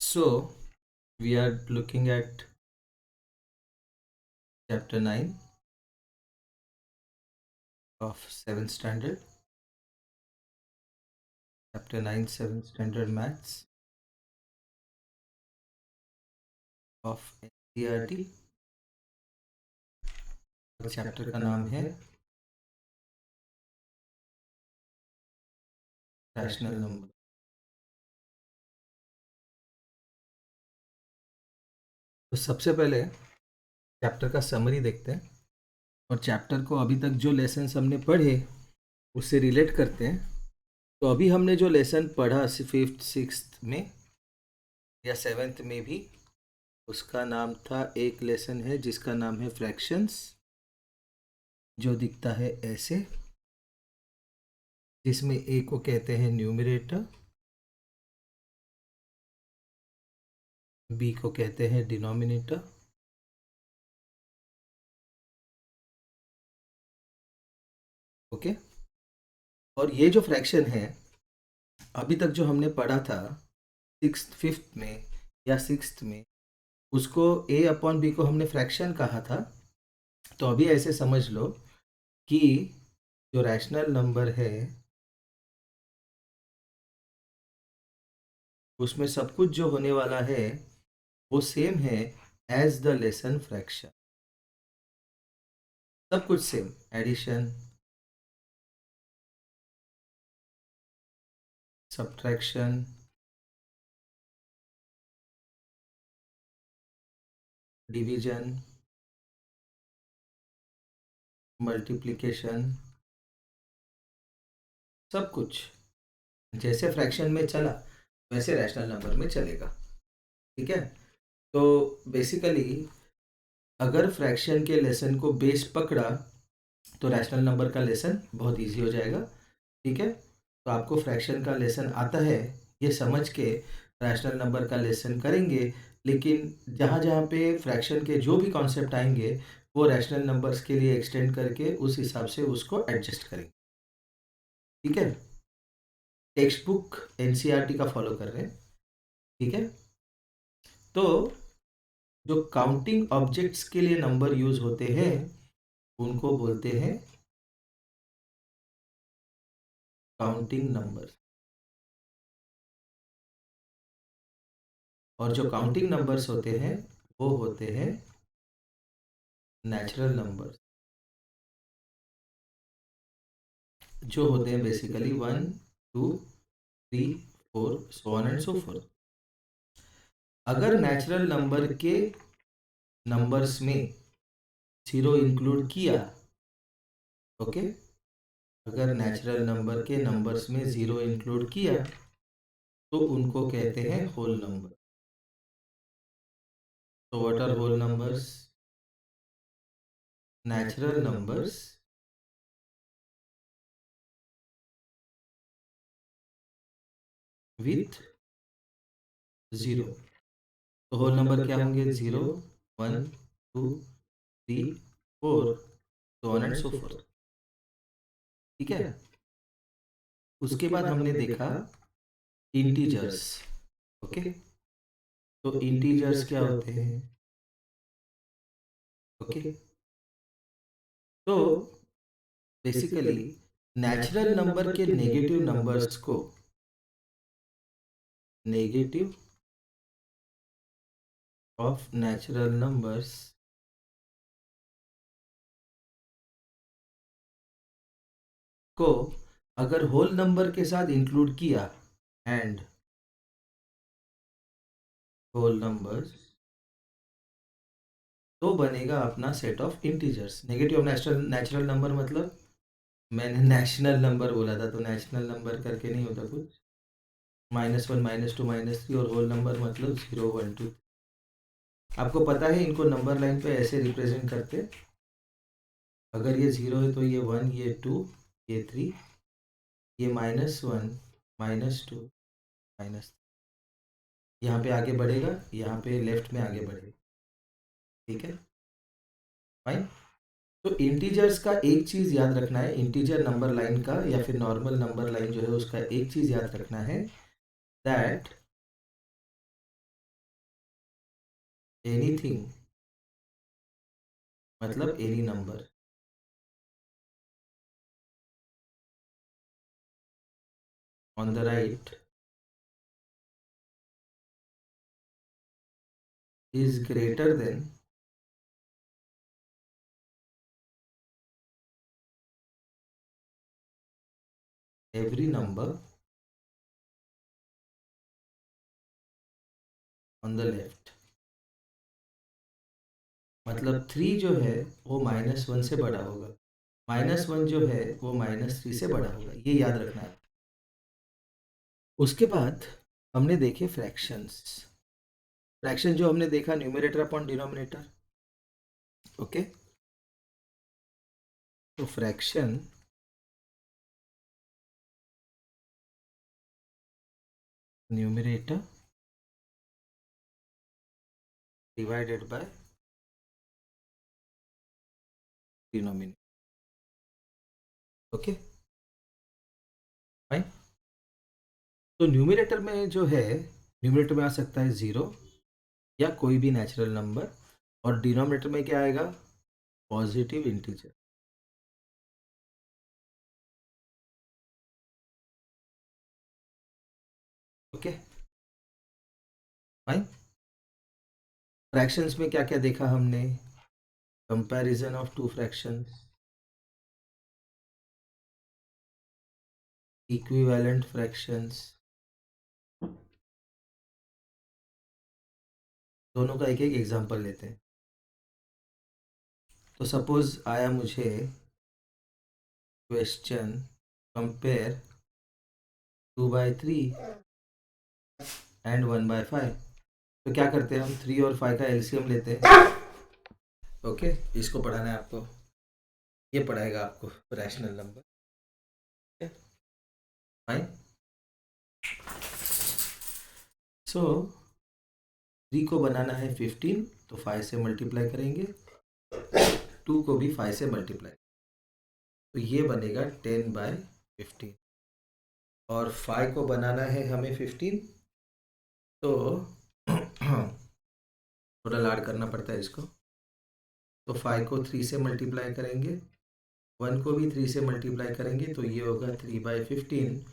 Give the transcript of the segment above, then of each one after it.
So, we are looking at chapter 9 of 7th standard. Chapter 9, 7th standard maths of NCERT. Chapter का नाम है rational number. तो सबसे पहले चैप्टर का समरी देखते हैं और चैप्टर को अभी तक जो लेसन्स हमने पढ़े उससे रिलेट करते हैं। तो अभी हमने जो लेसन पढ़ा 5th 6th में या 7th में भी, उसका नाम था, एक लेसन है जिसका नाम है फ्रैक्शंस, जो दिखता है ऐसे, जिसमें ए को कहते हैं न्यूमरेटर, बी को कहते हैं डिनोमिनेटर, ओके। और ये जो फ्रैक्शन है अभी तक जो हमने पढ़ा था 6th 5th में या 6th में, उसको ए अपॉन बी को हमने फ्रैक्शन कहा था। तो अभी ऐसे समझ लो कि जो रैशनल नंबर है उसमें सब कुछ जो होने वाला है वो सेम है एज द लेसन फ्रैक्शन। सब कुछ same, addition, subtraction, division, multiplication, सब कुछ जैसे फ्रैक्शन में चला वैसे रैशनल नंबर में चलेगा। ठीक है। तो बेसिकली अगर फ्रैक्शन के लेसन को बेस पकड़ा तो रैशनल नंबर का लेसन बहुत इजी हो जाएगा। ठीक है। तो आपको फ्रैक्शन का लेसन आता है ये समझ के रैशनल नंबर का लेसन करेंगे, लेकिन जहाँ जहाँ पे फ्रैक्शन के जो भी कॉन्सेप्ट आएंगे वो रैशनल नंबर्स के लिए एक्सटेंड करके उस हिसाब से उसको एडजस्ट करेंगे। ठीक है। टेक्स्ट बुक एनसीईआरटी का फॉलो कर रहे हैं। ठीक है। तो जो काउंटिंग ऑब्जेक्ट्स के लिए नंबर यूज होते हैं उनको बोलते हैं काउंटिंग नंबर। और जो काउंटिंग नंबर्स होते हैं वो होते हैं नेचुरल नंबर, जो होते हैं basically 1 2 3 4 so on and so forth. अगर नेचुरल नंबर के नंबर्स में जीरो इंक्लूड किया, ओके, अगर नेचुरल नंबर के नंबर्स में जीरो इंक्लूड किया तो उनको कहते हैं होल नंबर। तो what are whole numbers? Natural numbers with zero. तो होल नंबर क्या होंगे? 0 1 2 3 4 so on and so forth. ठीक है। उसके बाद हमने देखा इंटीजर्स। ओके। तो इंटीजर्स क्या होते हैं? ओके। तो बेसिकली नेचुरल नंबर के नेगेटिव नंबर्स को, नेगेटिव ऑफ नेचुरल नंबर्स को अगर होल नंबर के साथ इंक्लूड किया एंड होल नंबर्स, तो बनेगा अपना set of integers. Negative of natural number मतलब, मैंने नेशनल नंबर बोला था तो नेशनल नंबर करके नहीं होता कुछ। -1 -2 -3 और होल नंबर मतलब 0 1 2। आपको पता है इनको नंबर लाइन पे ऐसे रिप्रेजेंट करते, अगर ये 0 है तो ये 1, ये 2, ये 3, ये -1 -2 माइनस, यहाँ पे आगे बढ़ेगा, यहाँ पे लेफ्ट में आगे बढ़ेगा। ठीक है, फाइन। तो इंटीजर्स का एक चीज याद रखना है, इंटीजर नंबर लाइन का या फिर नॉर्मल नंबर लाइन जो है उसका एक चीज याद रखना है, दैट एनीथिंग मतलब any number on the right is greater then every number on the left। मतलब 3 जो है वो -1 से बड़ा होगा, -1 जो है वो -3 से बड़ा होगा, ये याद रखना है। उसके बाद हमने देखे फ्रैक्शंस। फ्रैक्शन जो हमने देखा न्यूमरेटर अपॉन डिनोमिनेटर, ओके। तो fraction numerator divided by denominator, okay fine. तो न्यूमरेटर में जो है, न्यूमरेटर में आ सकता है 0 या कोई भी नेचुरल नंबर, और डिनोमिनेटर में क्या आएगा, positive integer. Okay fine. Fractions में क्या क्या देखा हमने, comparison of two fractions, equivalent fractions, दोनों का एक एक एग्जांपल लेते हैं। तो सपोज आया मुझे क्वेश्चन, कंपेयर 2/3 एंड 1/5, तो क्या करते हैं हम, 3 और 5 का एलसीएम लेते हैं। ओके, इसको पढ़ाना है आपको, ये पढ़ाएगा आपको रैशनल नंबर, फाइन। सो 3 को बनाना है 15, तो 5 से मल्टीप्लाई करेंगे, 2 को भी 5 से मल्टीप्लाई, तो ये बनेगा 10/15। और 5 को बनाना है हमें 15, तो थोड़ा लाड करना पड़ता है इसको। तो 5 को 3 से मल्टीप्लाई करेंगे, 1 को भी 3 से मल्टीप्लाई करेंगे, तो ये होगा 3/15।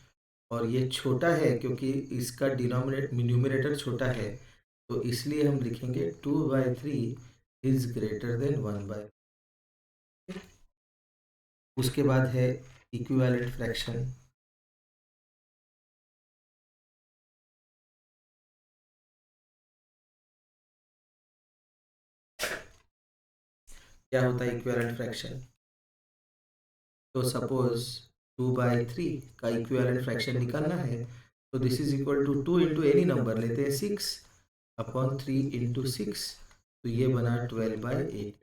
और ये छोटा है क्योंकि इसका न्यूमरेटर छोटा है, तो इसलिए हम लिखेंगे 2/3 इज ग्रेटर देन 1/, उसके बाद है इक्विवेलेंट फ्रैक्शन। क्या होता है इक्विवेलेंट फ्रैक्शन, तो सपोज 2/3 का इक्विवेलेंट फ्रैक्शन निकालना है, तो this is equal to 2 into any number लेते हैं 6 अपॉन 3 इंटू 6, तो ये बना 12/8,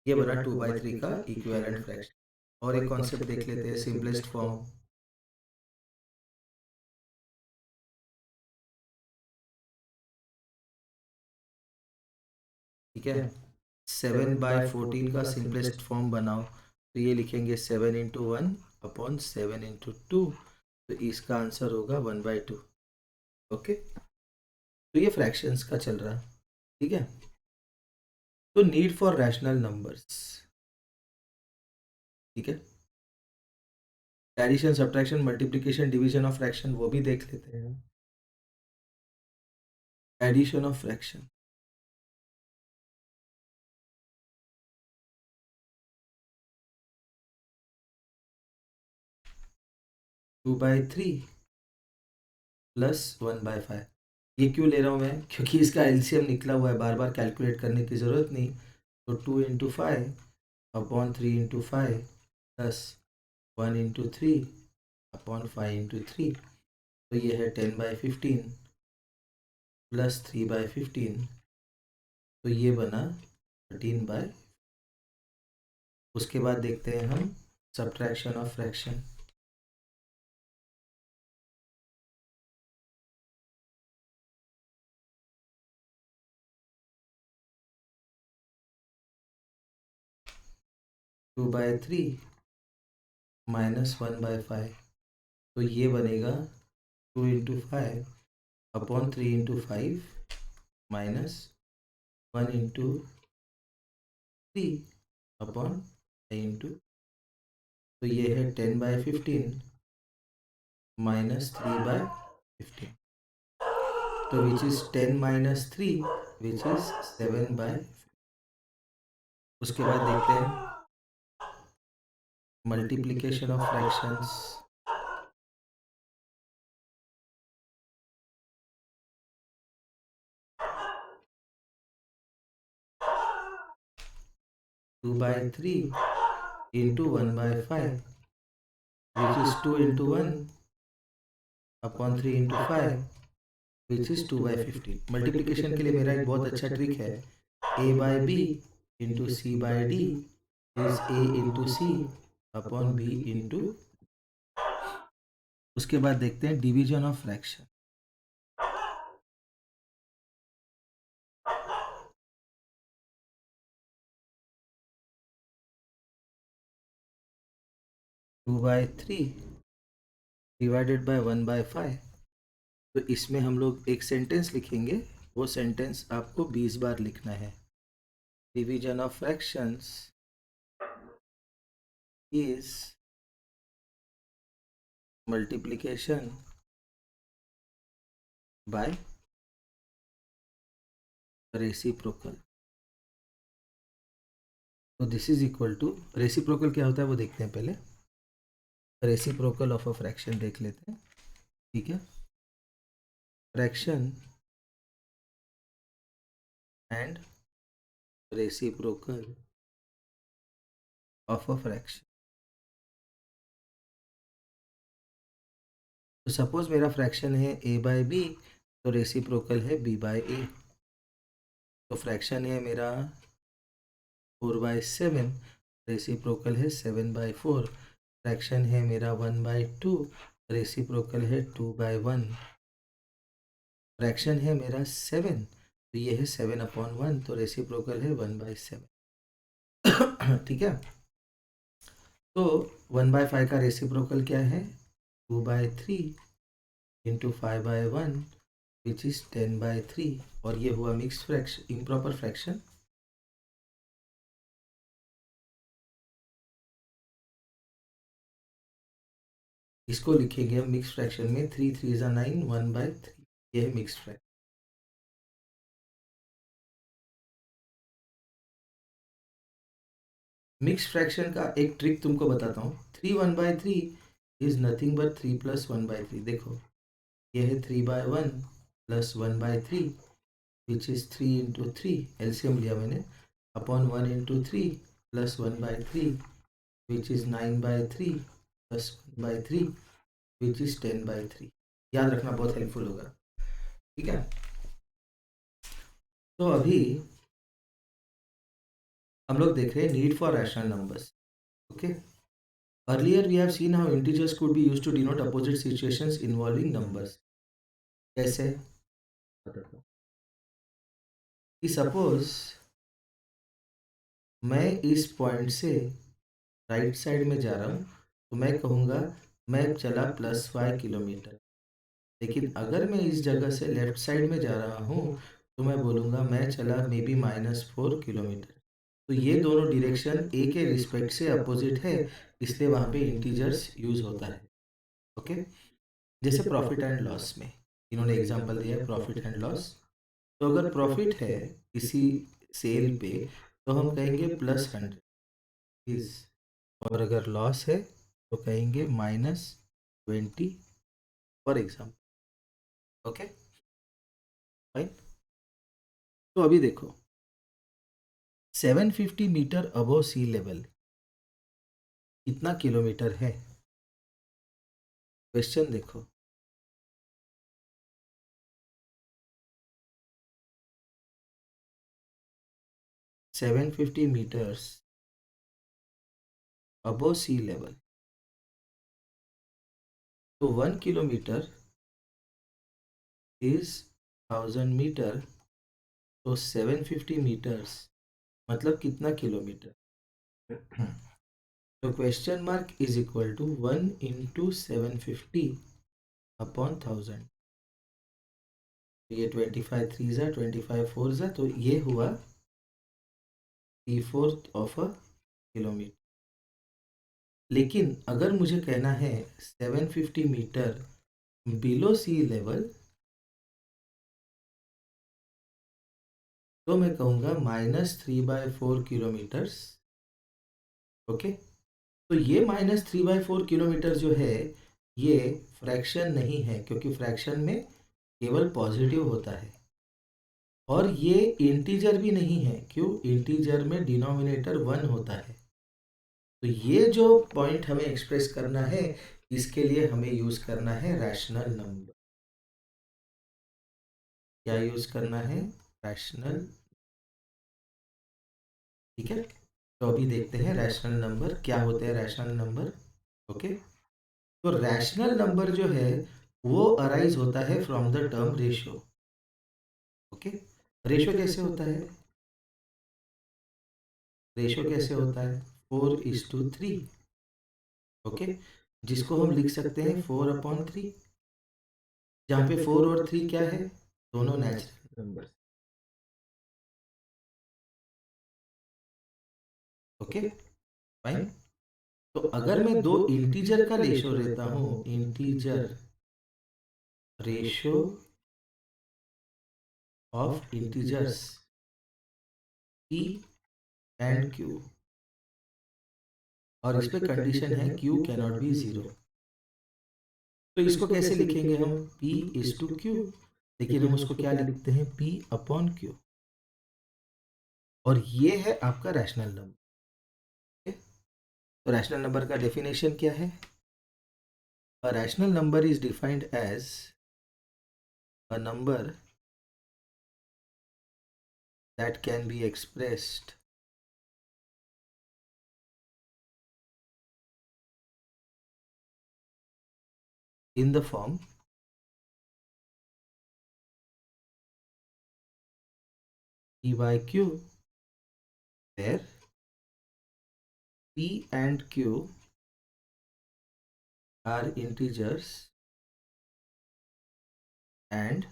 ये बना 2/3 का इक्विवेलेंट फ्रैक्शन। और एक कॉन्सेप्ट देख लेते हैं, सिंपलेस्ट फॉर्म, ठीक है। 7/14 का सिंपलेस्ट फॉर्म बनाओ, तो ये लिखेंगे 7 इंटू 1 अपॉन 7 इंटू 2, तो इसका आंसर होगा 1/2। ओके, तो ये फ्रैक्शंस का चल रहा, ठीक है। तो नीड फॉर रैशनल नंबर्स, ठीक है। Addition, subtraction, multiplication, division of fraction, वो भी देख लेते हैं। Addition of fraction, 2/3 plus 1/5। ये क्यों ले रहा हूँ मैं, क्योंकि इसका एलसीएम निकला हुआ है, बार बार कैलकुलेट करने की ज़रूरत नहीं। तो 2 into 5 upon 3 into 5 plus 1 into 3 upon 5 into 3, तो ये है 10/15 प्लस 3/15, तो ये बना 13/। उसके बाद देखते हैं हम सब्ट्रैक्शन ऑफ फ्रैक्शन। 2/3 माइनस 1/5, तो ये बनेगा 2 into 5 upon 3 into 5 minus 1 into 3/i into, तो ये है 10/15 माइनस 3/15, तो which is 10 minus 3 which is 7/, उसके बाद देखते हैं multiplication of fractions. 2/3 into 1/5 which is 2 into 1/3 into 5 which is 2/15। Multiplication के लिए मेरा एक बहुत अच्छा ट्रिक है, a/b into c/d is a into c upon b into. उसके बाद देखते हैं division of fraction. 2/3 divided by 1/5, तो इसमें हम लोग एक सेंटेंस लिखेंगे, वो सेंटेंस आपको 20 बार लिखना है। Division of fractions is multiplication by reciprocal. तो this is equal to, reciprocal क्या होता है वो देखते हैं पहले। रेसिप्रोकल ऑफ अ फ्रैक्शन देख लेते हैं, ठीक है। Fraction and reciprocal of a fraction. तो सपोज मेरा फ्रैक्शन है a/b, तो रेसिप्रोकल है b/a। तो फ्रैक्शन है मेरा 4/7, रेसिप्रोकल है 7/4। फ्रैक्शन है मेरा 1/2, रेसिप्रोकल है 2/1। फ्रैक्शन है मेरा 7, तो ये है 7/1, तो रेसिप्रोकल है 1/7। ठीक है। तो 1/5 का रेसिप्रोकल क्या है, 2/3 इंटू 5/1 विच इज 10/3, और ये हुआ मिक्स फ्रैक्शन, इम्प्रॉपर फ्रैक्शन। इसको लिखेंगे हम मिक्स फ्रैक्शन में, 3 3 9, 1/3, ये है मिक्स फ्रैक्शन। मिक्स फ्रैक्शन का एक ट्रिक तुमको बताता हूँ। 3 1/3 इज नथिंग बट 3 प्लस 1/3। देखो ये है 3/1 plus 1/3 which is 3 into 3, LCM लिया मैंने, upon 1 into 3 plus 1/3 which is 9/3 plus 1/3 which is 10/3। याद रखना, बहुत हेल्पफुल होगा, ठीक है। तो अभी हम लोग देख रहे हैं need for rational numbers, okay. Earlier we have seen how integers could be used to denote opposite situations involving numbers. कैसे, बताता हूँ कि सपोज मैं इस पॉइंट से राइट साइड में जा रहा हूँ, तो मैं कहूँगा मैं चला +5 किलोमीटर। लेकिन अगर मैं इस जगह से लेफ्ट साइड में जा रहा हूँ, तो मैं बोलूँगा मैं चला मे बी -4 किलोमीटर। तो ये दोनों डायरेक्शन ए के रिस्पेक्ट से अपोजिट है, इसलिए वहाँ पे इंटीजर्स यूज होता है, ओके। जैसे प्रॉफिट एंड लॉस में इन्होंने एग्जांपल दिया है, प्रॉफिट एंड लॉस। तो अगर प्रॉफिट है किसी सेल पे, तो हम कहेंगे +100 इज, और अगर लॉस है तो कहेंगे -20 फॉर एग्जाम्पल, ओके फाइन। तो अभी देखो 750 मीटर अबव सी लेवल कितना किलोमीटर है, क्वेश्चन देखो। 750 मीटर्स अबव सी लेवल, तो 1 किलोमीटर इज 1000 मीटर, तो 750 मीटर्स मतलब कितना किलोमीटर। तो question mark is equal to 1 into 750 upon 1000। ये 25 थ्री ज़ा 25 फोर ज़ा, तो ये हुआ 3/4 ऑफ अ किलोमीटर। लेकिन अगर मुझे कहना है 750 मीटर बिलो सी लेवल, तो मैं कहूँगा -3/4 किलोमीटर्स। ओके, तो ये -3/4 किलोमीटर जो है, ये फ्रैक्शन नहीं है, क्योंकि फ्रैक्शन में केवल पॉजिटिव होता है। और ये इंटीजर भी नहीं है, क्यों? इंटीजर में डिनोमिनेटर 1 होता है। तो ये जो पॉइंट हमें एक्सप्रेस करना है, इसके लिए हमें यूज करना है रैशनल नंबर। क्या यूज करना है? रैशनल। ठीक है, तो अभी देखते हैं रैशनल नंबर क्या होते हैं। रैशनल नंबर, ओके, तो रैशनल नंबर जो है वो अराइज होता है from the term ratio. Okay, ratio कैसे होता है? रेशियो कैसे होता है? 4:3। ओके, जिसको हम लिख सकते हैं 4/3, जहाँ पे 4 और 3 क्या है? दोनों नेचुरल नंबर। Okay, fine. तो अगर मैं दो इंटीजर का रेशियो लेता हूँ, integer ratio of integers p and q, और इस पे कंडीशन है q कैनॉट बी जीरो, तो इसको कैसे लिखेंगे हम? p/q, लेकिन हम उसको क्या लिखते हैं? p/q। और ये है आपका रैशनल नंबर। तो रैशनल नंबर का डेफिनेशन क्या है? A rational number is defined as a number that can be expressed in the form p/q, where p and q are integers and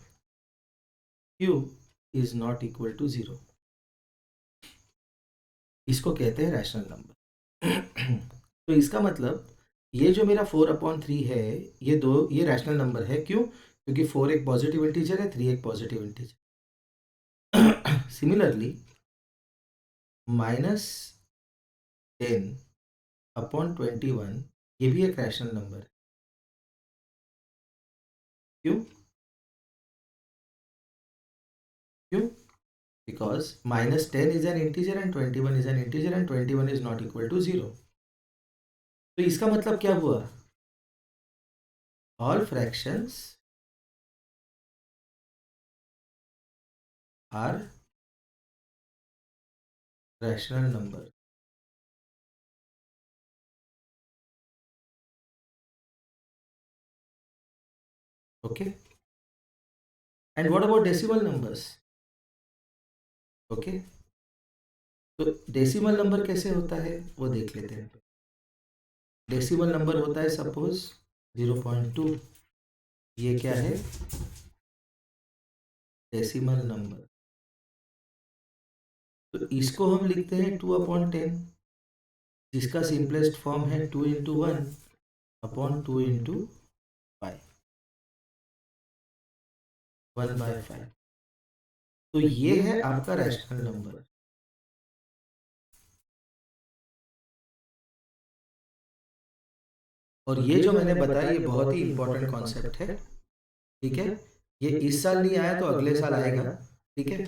q is not equal to 0। इसको कहते हैं rational number. तो इसका मतलब ये जो मेरा 4/3 है, ये रैशनल नंबर है। क्यों? क्योंकि 4 एक पॉजिटिव इंटीजर है, 3 एक पॉजिटिव इंटीजर। सिमिलरली -10/21 ये भी एक रैशनल नंबर है। क्यों? क्यों? Because -10 is an integer and 21 is an integer and 21 is not equal to 0। तो इसका मतलब क्या हुआ? All fractions are rational number। Okay, and what about decimal numbers? Okay, तो डेसिमल नंबर कैसे होता है वो देख लेते हैं। डेसिमल नंबर होता है सपोज 0.2। ये क्या है? Decimal number. तो इसको हम लिखते हैं 2/10, जिसका सिंपलेस्ट फॉर्म है 2 × 1/2 × 1/5। तो ये है आपका रैशनल नंबर। और ये जो मैंने बताया ये बहुत ही इंपॉर्टेंट कॉन्सेप्ट है। ठीक है, ये इस साल नहीं आया तो अगले साल आएगा। ठीक है,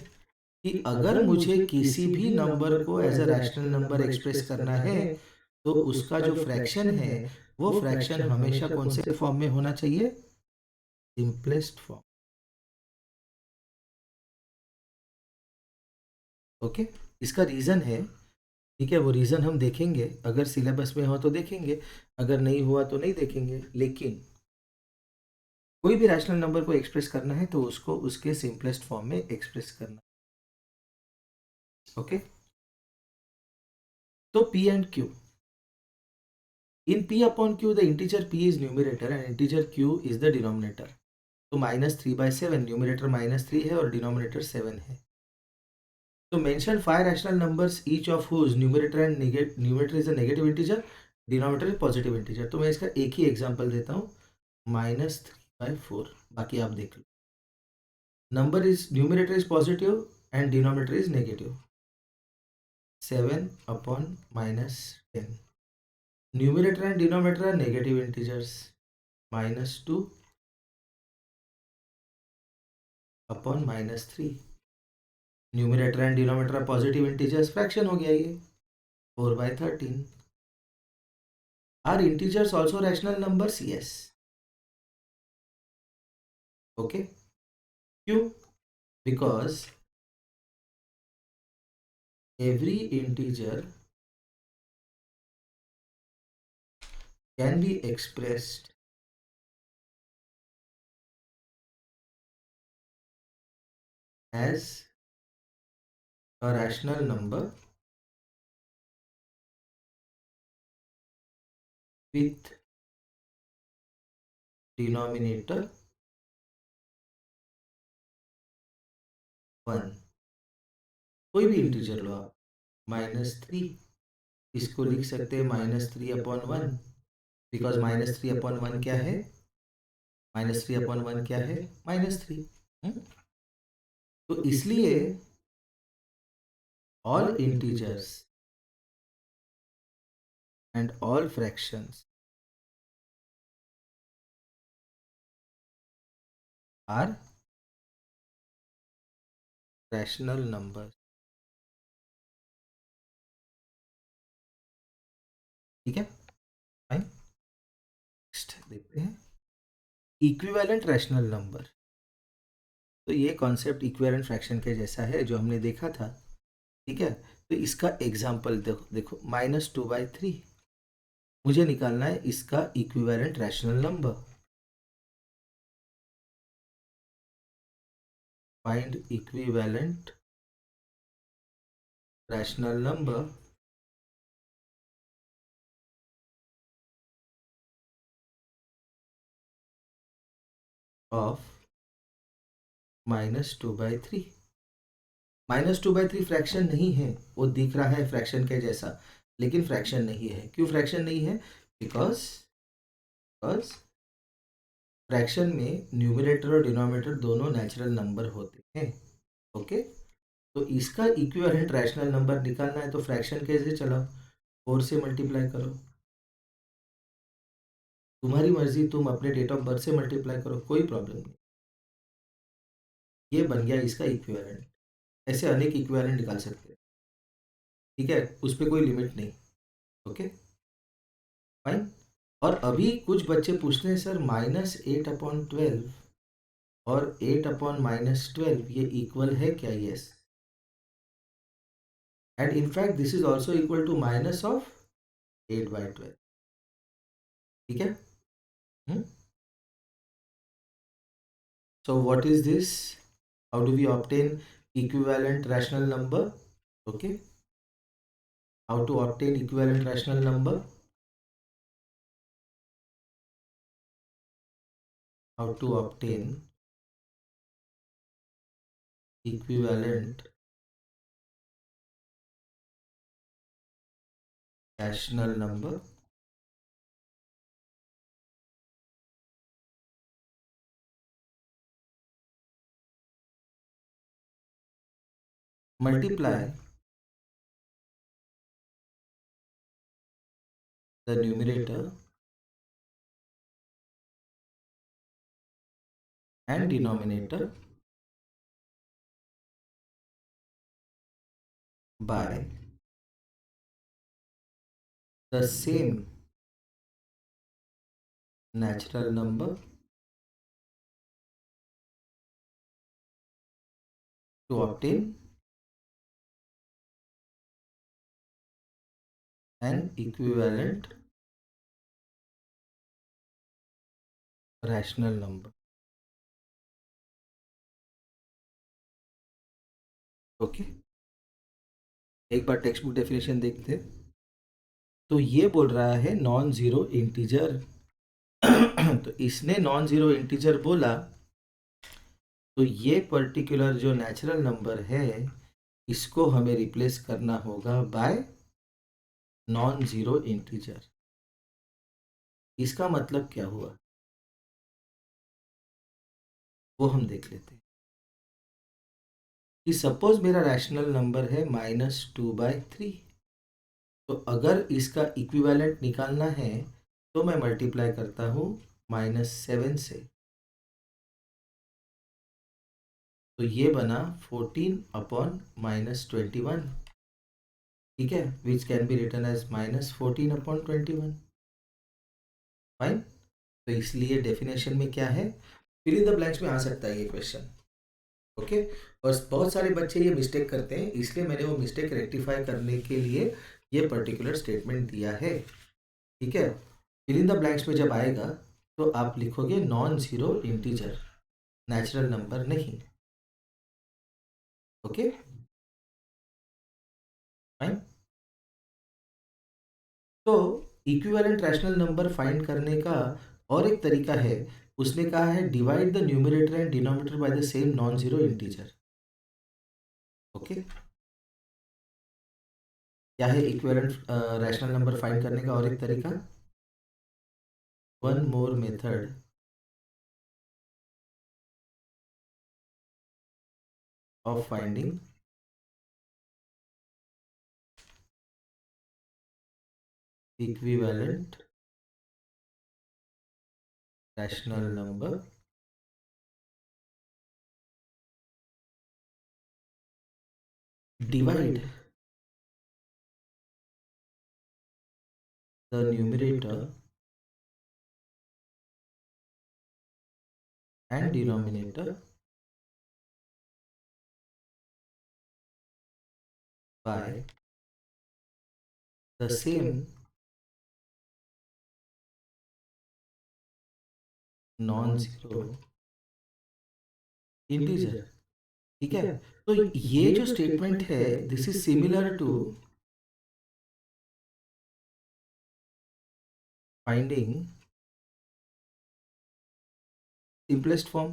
कि अगर मुझे किसी भी नंबर को as a rational number express करना है, तो उसका जो फ्रैक्शन है वो फ्रैक्शन हमेशा कौन से फॉर्म में होना चाहिए? Simplest form. ओके, इसका रीज़न है। ठीक है, वो रीज़न हम देखेंगे, अगर सिलेबस में हो तो देखेंगे, अगर नहीं हुआ तो नहीं देखेंगे। लेकिन कोई भी रैशनल नंबर को एक्सप्रेस करना है तो उसको उसके सिंपलेस्ट फॉर्म में एक्सप्रेस करना। ओके, तो p and q, in p/q the integer p is numerator and integer q is the denominator। तो -3/7, न्यूमरेटर -3 है और डिनोमिनेटर 7 है। तो mention 5 rational numbers each of whose numerator is a negative integer, denominator is positive integer. तो मैं इसका एक ही example देता हूँ, -3/4, बाकी आप देख लो। Number is numerator is positive and denominator is negative, 7/-10। Numerator and denominator are negative integers, -2/-3। Numerator and denominator positive integers, fraction हो गया ये, 4/13। Are integers also rational numbers? Yes. Okay, क्यों? Because every integer can be expressed as a rational number with denominator 1। कोई भी integer लो आप, -3, इसको लिख सकते हैं -3/1, बिकॉज -3/1 क्या है? -3/1 क्या है? -3। तो इसलिए all integers and all fractions are rational numbers। ठीक है, फाइन। नेक्स्ट देखते हैं इक्विवेलेंट रैशनल नंबर। तो ये कॉन्सेप्ट इक्विवेलेंट फ्रैक्शन के जैसा है जो हमने देखा था। ठीक है, तो इसका एग्जांपल देखो, देखो -2/3 मुझे निकालना है इसका equivalent rational number. Find equivalent rational number of -2/3। -2/3 fraction नहीं है, वो दिख रहा है फ्रैक्शन के जैसा, लेकिन फ्रैक्शन नहीं है। क्यों फ्रैक्शन नहीं है? बिकॉज बिकॉज फ्रैक्शन में न्यूमरेटर और डिनोमिनेटर दोनों नेचुरल नंबर होते हैं। ओके, तो इसका इक्विवेलेंट रैशनल नंबर निकालना है तो फ्रैक्शन कैसे चलाओ? 4 से मल्टीप्लाई करो, तुम्हारी मर्जी, तुम अपने डेट ऑफ बर्थ से मल्टीप्लाई करो, कोई प्रॉब्लम नहीं। ये बन गया इसका इक्विवेलेंट। ऐसे अनेक इक्विवेलेंट निकाल सकते हैं। ठीक है, उस पर कोई लिमिट नहीं। Okay, fine. और अभी कुछ बच्चे पूछते हैं सर -8/12 और 8/-12 ये इक्वल है क्या? Yes, and in fact this is also equal to minus of 8/12। ठीक है, so what is this? How do we obtain equivalent rational number? Okay, how to obtain equivalent rational number? How to obtain equivalent rational number? Multiply the numerator and denominator by the same natural number to obtain an equivalent rational number। Okay, एक बार text book definition देखते हैं। तो ये बोल रहा है non zero integer. तो इसने नॉन जीरो इंटीजर बोला, तो ये पर्टिकुलर जो नेचुरल नंबर है इसको हमें रिप्लेस करना होगा बाय नॉन जीरो इंटीजर। इसका मतलब क्या हुआ वो हम देख लेते हैं कि सपोज मेरा रैशनल नंबर है -2/3। तो अगर इसका इक्विवेलेंट निकालना है तो मैं मल्टीप्लाई करता हूँ -7 से। तो ये बना 14/-21। ठीक है, which can be written as -14/21। Fine. तो इसलिए डेफिनेशन में क्या है, फिल इन द ब्लैंक्स में आ सकता है ये क्वेश्चन। ओके। और बहुत सारे बच्चे ये मिस्टेक करते हैं, इसलिए मैंने वो मिस्टेक रेक्टिफाई करने के लिए ये पर्टिकुलर स्टेटमेंट दिया है। ठीक है, फिल इन द ब्लैंक्स में जब आएगा तो आप लिखोगे non zero integer, natural number नहीं। Okay fine. तो इक्विवेलेंट रैशनल नंबर फाइंड करने का और एक तरीका है, उसने कहा है divide the numerator and denominator by the same non zero integer. Okay, क्या है इक्विवेलेंट रैशनल नंबर फाइंड करने का और एक तरीका? One more method of finding equivalent rational number divide the numerator and denominator by the same non-zero integer। ठीक है, तो ये जो स्टेटमेंट है this is similar to finding simplest form.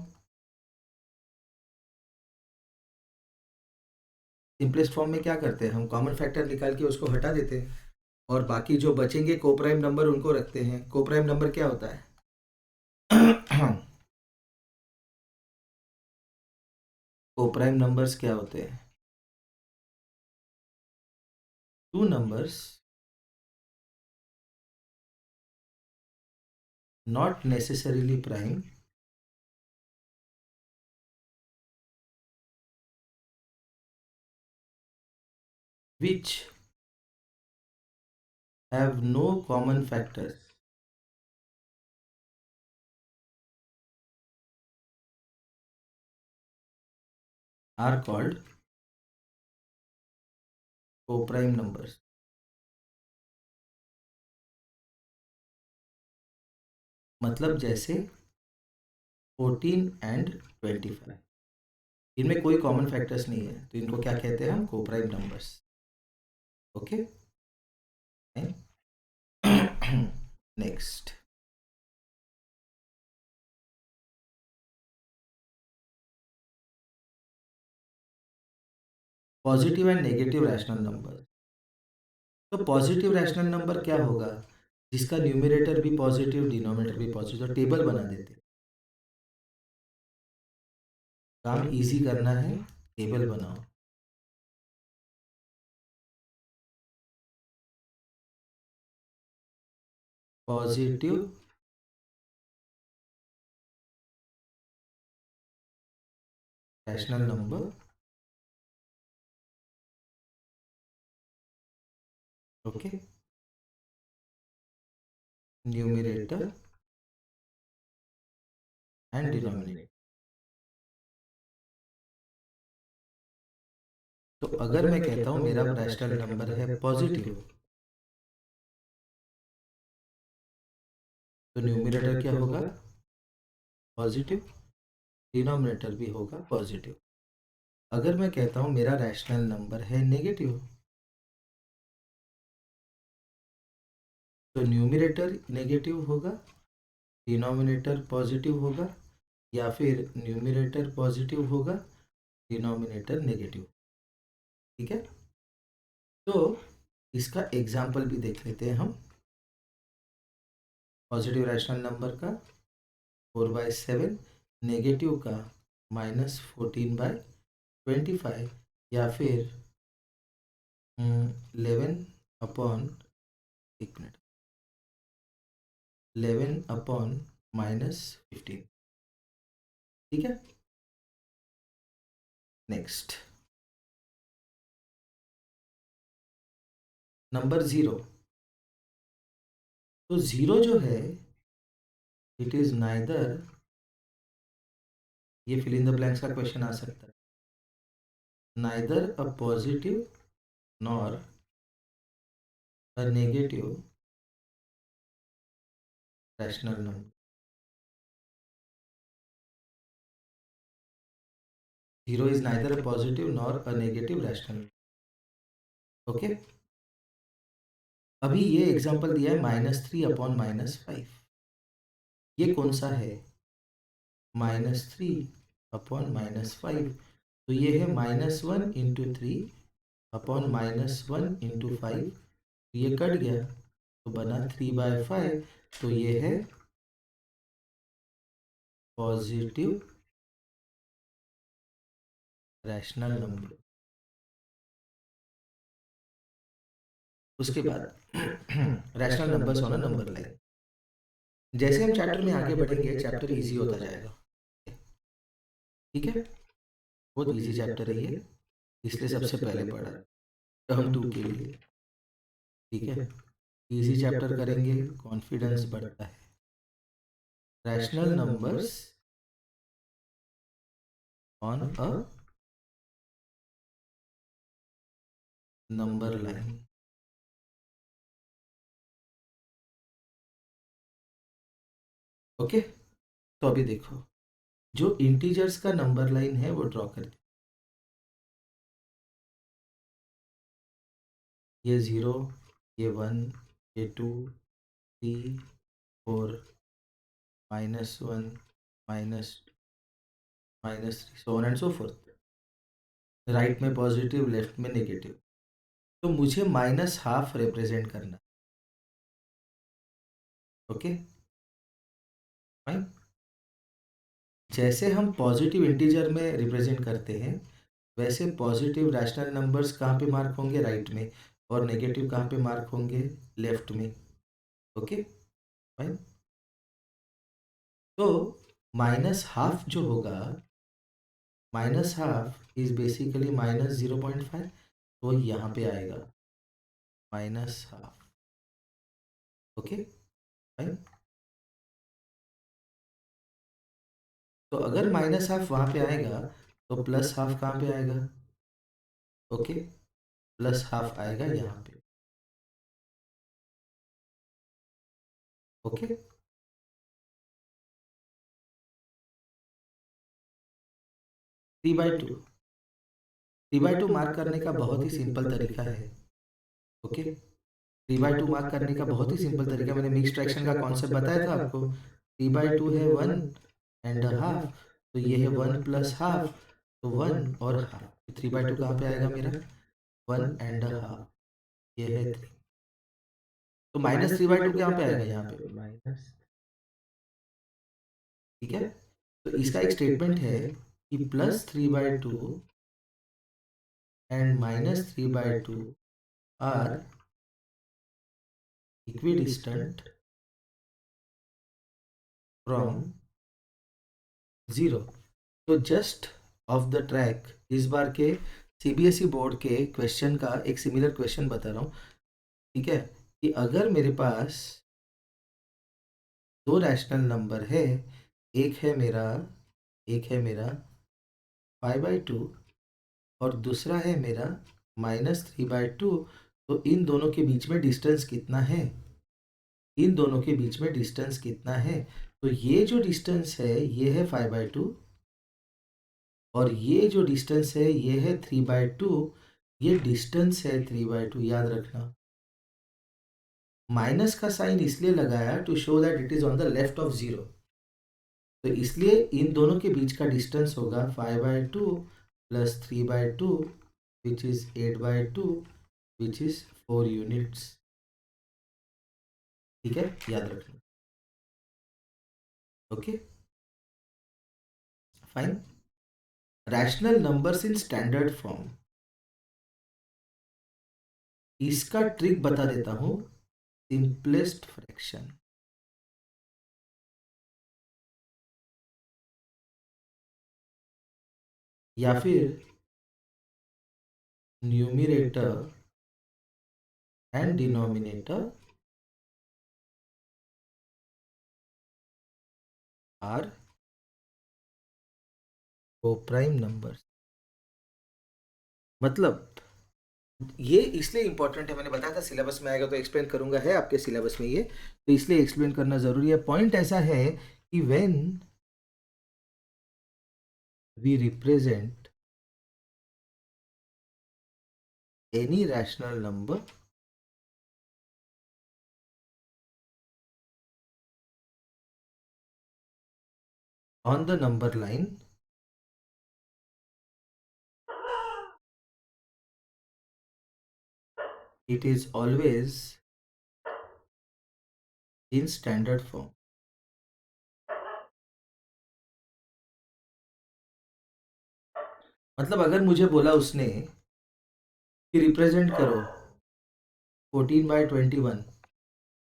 Simplest form में क्या करते हैं, हम कॉमन फैक्टर निकाल के उसको हटा देते हैं और बाकी जो बचेंगे कोप्राइम नंबर उनको रखते हैं। कोप्राइम नंबर क्या होता है? कोप्राइम नंबर्स क्या होते हैं? Two numbers not necessarily prime which have no common factors are called co-prime numbers। मतलब जैसे 14 एंड 25, इनमें कोई कॉमन फैक्टर्स नहीं है तो इनको क्या कहते हैं हम? Co-prime numbers. Okay, next positive and negative rational number. तो पॉजिटिव रैशनल नंबर क्या होगा? जिसका न्यूमरेटर भी पॉजिटिव डिनोमिनेटर भी पॉजिटिव। तो टेबल बना देते, काम इजी करना है, टेबल बनाओ। Positive rational number, okay, numerator and denominator. तो अगर मैं कहता हूं मेरा रैशनल नंबर है पॉजिटिव, तो न्यूमरेटर क्या होगा? पॉजिटिव, डिनोमिनेटर भी होगा पॉजिटिव। अगर मैं कहता हूं मेरा रैशनल नंबर है नेगेटिव, तो न्यूमरेटर नेगेटिव होगा, डिनोमिनेटर पॉजिटिव होगा। या फिर न्यूमरेटर पॉजिटिव होगा, डिनोमिनेटर नेगेटिव। ठीक है, तो इसका एग्जाम्पल भी देख लेते हैं हम। पॉजिटिव रैशनल नंबर का 4/7, नेगेटिव का -14/25, या फिर 11 अपॉन, एक मिनट, 11/-15। ठीक है, नेक्स्ट नंबर ज़ीरो। तो ज़ीरो जो है, इट इज़ नाइदर, ये फिल इन द ब्लैंक्स का क्वेश्चन आ सकता है, neither a positive nor a negative rational number. Zero is neither a positive nor a negative rational. Okay, अभी ये एग्जांपल दिया है -3/-5। ये कौन सा है? -3/-5। तो ये है -1 × 3/-1 × 5। ये कट गया तो बना 3/5। तो ये है पॉजिटिव रैशनल नंबर। उसके बाद rational numbers on a number line. जैसे हम चैप्टर में आगे बढ़ेंगे, चैप्टर इजी होता जाएगा। ठीक है, बहुत इजी चैप्टर है ये, इसलिए सबसे पहले पढ़ा टर्म 2 के लिए। ठीक है, इजी चैप्टर करेंगे, कॉन्फिडेंस बढ़ता है। Rational numbers on a number line. Okay, तो अभी देखो, जो इंटीजर्स का नंबर लाइन है वो ड्रॉ कर दे। ये 0, ये 1, ये 2, 3, 4, -1, -3, सो on and so fourth. Right में पॉजिटिव, लेफ्ट में नेगेटिव। तो मुझे -12 रिप्रेजेंट करना। Okay, fine. जैसे हम पॉजिटिव इंटीजर में रिप्रेजेंट करते हैं, वैसे पॉजिटिव रैशनल नंबर्स कहाँ पे मार्क होंगे? राइट में। और नेगेटिव कहाँ पे मार्क होंगे? लेफ्ट में। Okay, fine. तो -12 जो होगा, -12 इज बेसिकली -0.5, तो यहाँ पे आएगा -12। Okay, fine. तो अगर -12 वहाँ पे आएगा, तो +12 कहाँ पे आएगा? ओके, +12 आएगा यहाँ पे। ओके, 3/2। 3/2 मार्क करने का बहुत ही सिंपल तरीका है। ओके, 3/2 मार्क करने का बहुत ही सिंपल तरीका, मैंने मिक्स फ्रैक्शन का कॉन्सेप्ट बताया था आपको। 3/2 है 1.5, तो ये है 1 + ½ तो 1 और हाफ। 3/2 कहाँ पे आएगा मेरा? 1.5, ये है 3। तो -3/2 कहाँ पे आएगा? यहाँ पे माइनस। ठीक है, तो इसका एक स्टेटमेंट है कि +3/2 एंड -3/2 आर इक्विडिस्टेंट फ्रॉम 0। तो जस्ट ऑफ द ट्रैक, इस बार के सीबीएसई बोर्ड के क्वेश्चन का एक सिमिलर क्वेश्चन बता रहा हूँ। ठीक है, कि अगर मेरे पास दो रैशनल नंबर है, एक है मेरा एक है मेरा 5/2 और दूसरा है मेरा -3/2, तो इन दोनों के बीच में डिस्टेंस कितना है? इन दोनों के बीच में डिस्टेंस कितना है? तो ये जो डिस्टेंस है ये है 5/2, और ये जो डिस्टेंस है ये है 3/2। ये डिस्टेंस है 3/2, याद रखना। माइनस का साइन इसलिए लगाया to show that it is on the left of 0। तो इसलिए इन दोनों के बीच का डिस्टेंस होगा 5/2 plus 3/2 which is 8/2 which is 4 units. ठीक है, याद रखना। Okay, fine. Rational numbers in standard form, इसका ट्रिक बता देता हूं। सिंपलेस्ट फ्रैक्शन, या फिर numerator and denominator are coprime numbers. मतलब ये इसलिए इंपॉर्टेंट है, मैंने बताया था सिलेबस में आएगा तो एक्सप्लेन करूंगा, है आपके सिलेबस में ये, तो इसलिए एक्सप्लेन करना जरूरी है। पॉइंट ऐसा है कि when we represent any rational number on the number line, it is always in standard form। मतलब अगर मुझे बोला उसने कि रिप्रेजेंट करो 14/21,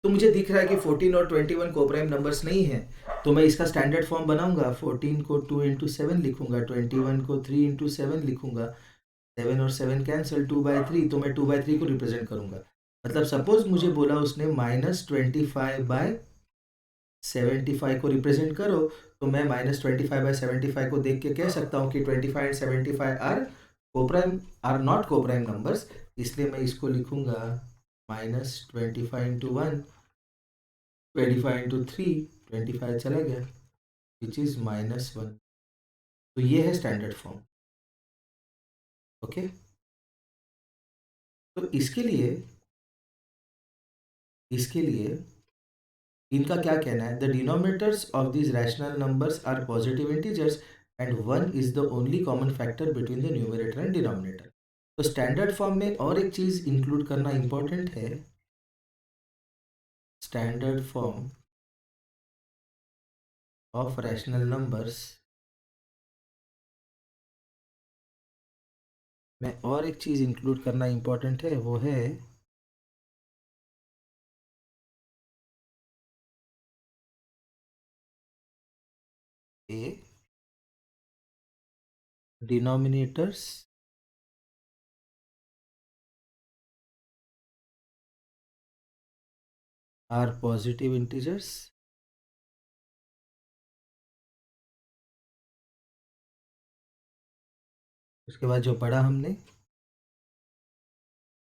तो मुझे दिख रहा है कि 14 और 21 कोप्राइम नंबर्स नहीं है, तो मैं इसका स्टैंडर्ड फॉर्म बनाऊंगा। 14 को 2 into 7 लिखूंगा, 21 को 3 into 7 लिखूंगा, 7 और 7 कैंसिल, 2/3, तो मैं 2/3 को रिप्रेजेंट करूंगा। मतलब सपोज मुझे बोला उसने -25/75 को रिप्रेजेंट करो, तो मैं -25/75 को देख के कह सकता हूँ कि 25 and 75 are not coprime numbers. इसलिए मैं इसको लिखूंगा -25 into 1, 25 into 3, 25 चला गया, विच इज -1। तो ये है स्टैंडर्ड फॉर्म। ओके, तो इसके लिए इनका क्या कहना है, the denominators of this rational numbers are positive integers and 1 is the only common factor between the numerator and denominator. तो स्टैंडर्ड फॉर्म में और एक चीज इंक्लूड करना इंपॉर्टेंट है, standard form of rational numbers में और एक चीज इंक्लूड करना इंपॉर्टेंट है, वो है a denominators are positive integers उसके बाद जो पढ़ा हमने,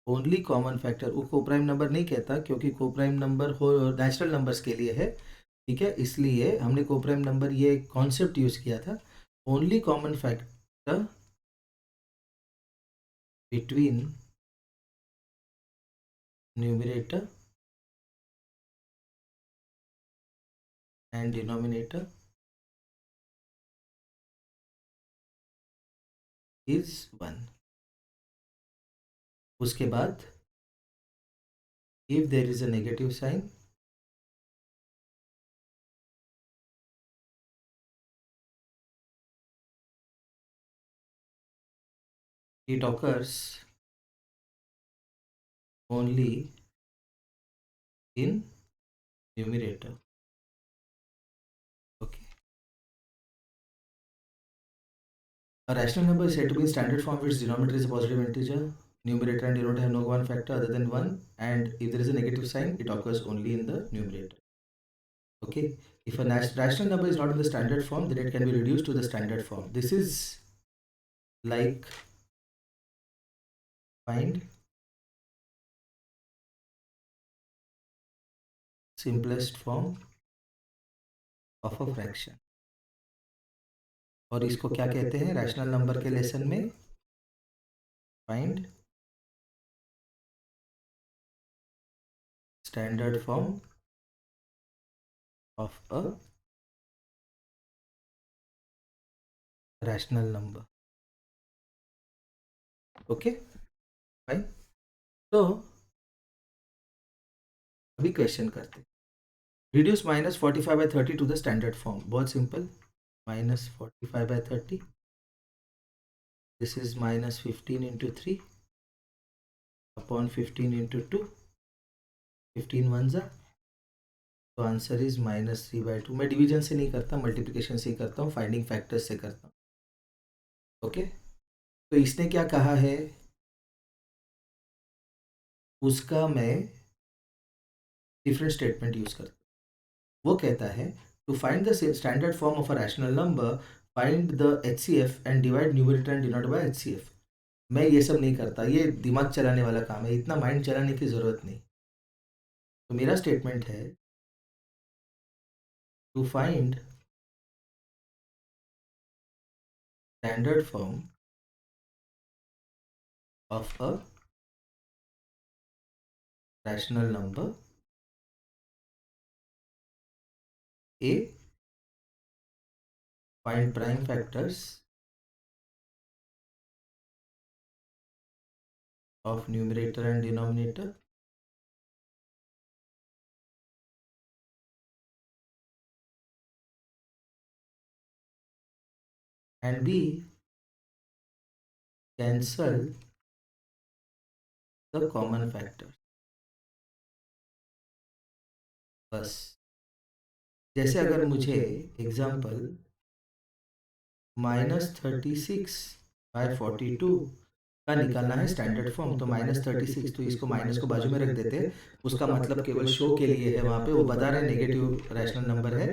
ओनली कॉमन फैक्टर, वो कोप्राइम नंबर नहीं कहता क्योंकि कोप्राइम नंबर हो नेचुरल नंबर्स के लिए है। ठीक है, इसलिए हमने कोप्राइम नंबर ये कॉन्सेप्ट यूज किया था। Only common factor between numerator and denominator is 1। उसके बाद if there is a negative sign, it occurs only in numerator। Okay, a rational number is said to be in standard form which denominator is a positive integer, numerator and denominator have no common factor other than 1, and if there is a negative sign it occurs only in the numerator। Okay, if a rational number is not in the standard form, then it can be reduced to the standard form। This is like find simplest form of a fraction। और इसको क्या कहते हैं rational number के lesson में, find standard form of a rational number. Okay भाई, तो अभी क्वेश्चन करते हैं। Reduce -45/30 to the standard form. बहुत simple, -45/30, this is -15 into 3 upon 15 into 2, 15 one जा, तो आंसर इज -3/2। मैं डिवीजन से नहीं करता, मल्टीप्लिकेशन से ही करता हूँ, फाइंडिंग फैक्टर्स से करता हूँ। ओके, तो इसने क्या कहा है, उसका मैं डिफरेंट स्टेटमेंट यूज करता हूँ। वो कहता है to find the standard form of a rational number, find the HCF and divide numerator and denominator by HCF। मैं ये सब नहीं करता, ये दिमाग चलाने वाला काम है, इतना माइंड चलाने की जरूरत नहीं। तो मेरा स्टेटमेंट है to find standard form of a rational number a, find prime factors of numerator and denominator, and B, cancel the common factor। बस, जैसे अगर मुझे एग्जाम्पल -36/42 का निकालना है स्टैंडर्ड फॉर्म, तो -36, तो इसको माइनस को बाजू में रख देते हैं, उसका मतलब केवल शो के लिए है, वहाँ पे वो बता रहे नेगेटिव रैशनल नंबर है,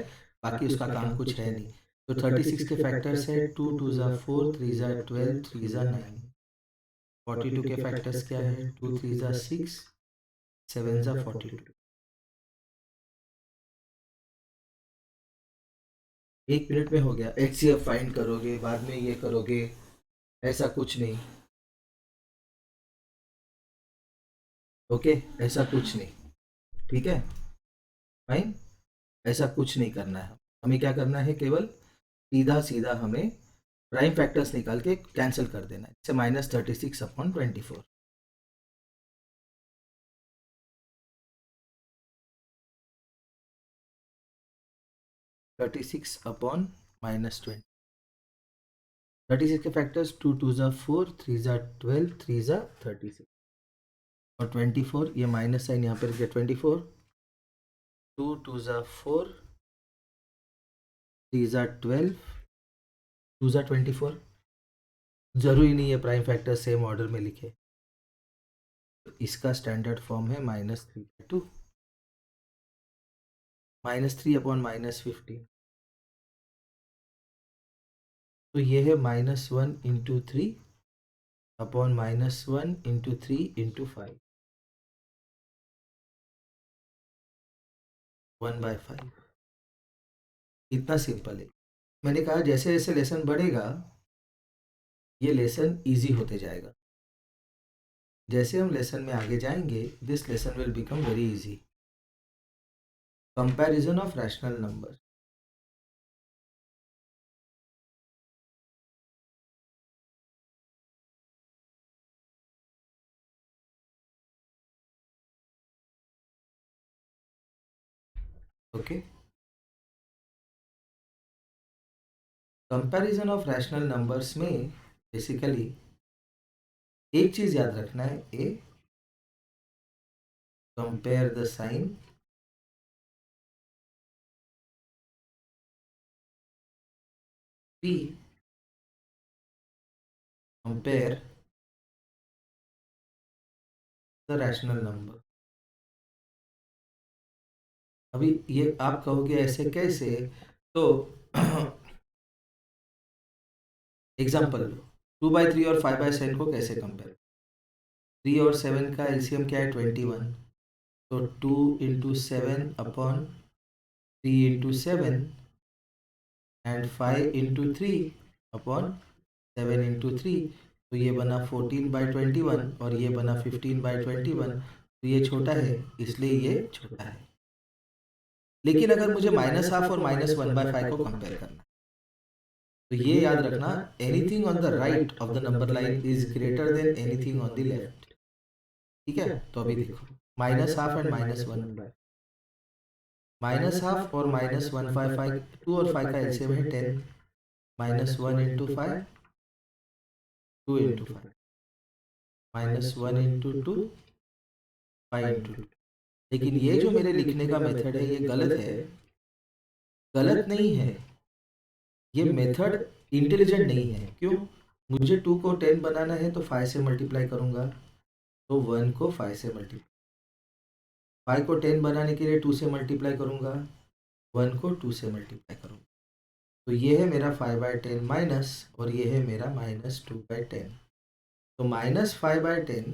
बाकी उसका काम कुछ है नहीं। तो 36 के फैक्टर्स है 2 2 ज़ा 4, 3 ज़ा 12, 3 ज़ा 9। 42 के फैक्टर्स क्या है, 2 3 ज़ा 6, 7 ज़ा 42। एक मिनट में हो गया। HCF फाइंड करोगे, बाद में ये करोगे, ऐसा कुछ नहीं। ओके, ऐसा कुछ नहीं, ठीक है फाइन, ऐसा कुछ नहीं करना है। हमें क्या करना है, केवल सीधा सीधा हमें प्राइम फैक्टर्स निकाल के कैंसिल कर देना है। जैसे -36/24, 36/-20, 36 के फैक्टर्स 2 2 ज़ा 4, 3 ज़ा 12, 3 ज़ा 36, और 24, ये माइनस साइन यहाँ पर 24, 2 2 ज़ा 4, 3 ज़ा 12, 2 ज़ा 24। जरूरी नहीं है प्राइम फैक्टर सेम ऑर्डर में लिखे, तो इसका स्टैंडर्ड फॉर्म है -3/2, -3/-15, तो ये है -1 इंटू 3 अपॉन -1 इंटू 3 इंटू 5, 1/5। इतना सिंपल है। मैंने कहा जैसे जैसे लेसन बढ़ेगा, ये लेसन इजी होते जाएगा। जैसे हम लेसन में आगे जाएंगे, this lesson will become very easy. Comparison of rational number. Okay, comparison of rational numbers में बेसिकली एक चीज याद रखना है, A, compare the sign, B, compare the rational number. अभी ये आप कहोगे ऐसे कैसे, तो एग्जाम्पल लो, 2/3 और 5/7 को कैसे कंपेयर। 3 और 7 का एलसीएम क्या है, 21, तो 2 into 7 upon 3 into 7 and 5 into 3 upon 7 into 3, तो ये बना 14/21 और ये बना 15/21, तो ये छोटा है, इसलिए ये छोटा है। लेकिन अगर मुझे -12 और -1/5 को कंपेयर करना, तो ये याद रखना, anything on the right of the number line is greater than anything on the left. ठीक है, तो अभी देखो minus half and minus one. Minus half और minus one, five five, two और फाइव का एलसीएम है 10। Minus one into five, two into five, minus one into two, five into two. लेकिन ये जो मेरे लिखने का मेथड है ये गलत है। गलत नहीं है, ये मेथड इंटेलिजेंट नहीं है। क्यों? मुझे 2 को 10 बनाना है तो 5 से मल्टीप्लाई करूंगा, तो 1 को 5 से मल्टीप्लाई, 5 को 10 बनाने के लिए 2 से मल्टीप्लाई करूंगा, 1 को 2 से मल्टीप्लाई करूंगा। तो ये है मेरा 5/10 माइनस, और ये है मेरा माइनस 2/10। तो माइनस 5/10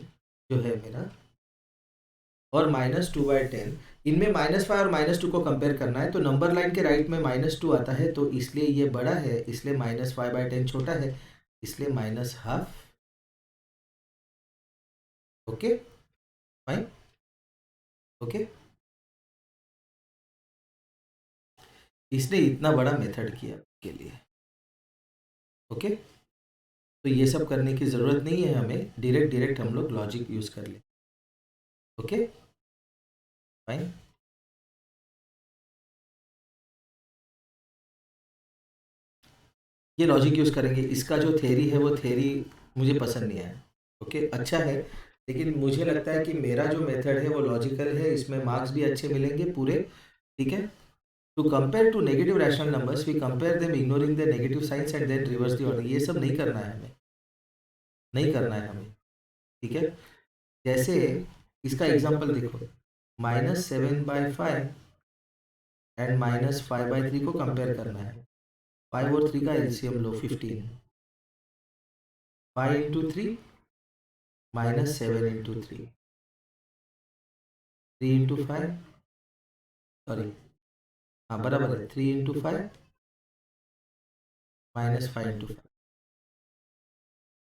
जो है मेरा, और माइनस 2/10, इनमें -5 और -2 को कंपेयर करना है। तो नंबर लाइन के राइट में -2 आता है, तो इसलिए ये बड़ा है, इसलिए -5/10 छोटा है, इसलिए -12। Okay fine. ओके, इसने इतना बड़ा मेथड किया के लिए। ओके, तो ये सब करने की ज़रूरत नहीं है हमें, डायरेक्ट हम लोग लॉजिक यूज़ कर ले। Okay fine. ये लॉजिक यूज़ करेंगे। इसका जो थ्योरी है वो थ्योरी मुझे पसंद नहीं आया। ओके, अच्छा है, लेकिन मुझे लगता है कि मेरा जो मेथड है वो लॉजिकल है, इसमें मार्क्स भी अच्छे मिलेंगे पूरे। ठीक है, to compare two negative rational numbers we compare them ignoring the negative signs and then reverse the order. ये सब नहीं करना है हमें, नहीं करना है हमें। ठीक है, जैसे इसका एग्जांपल देखो, -7/5 एंड -5/3 को कंपेयर करना है। 5 और 3 का एलसीएम लो, 15। 5 इंटू 3, -7 इंटू 3, 3 इंटू 5, सॉरी, हाँ बराबर है, 3 इंटू 5, -5 इंटू 5,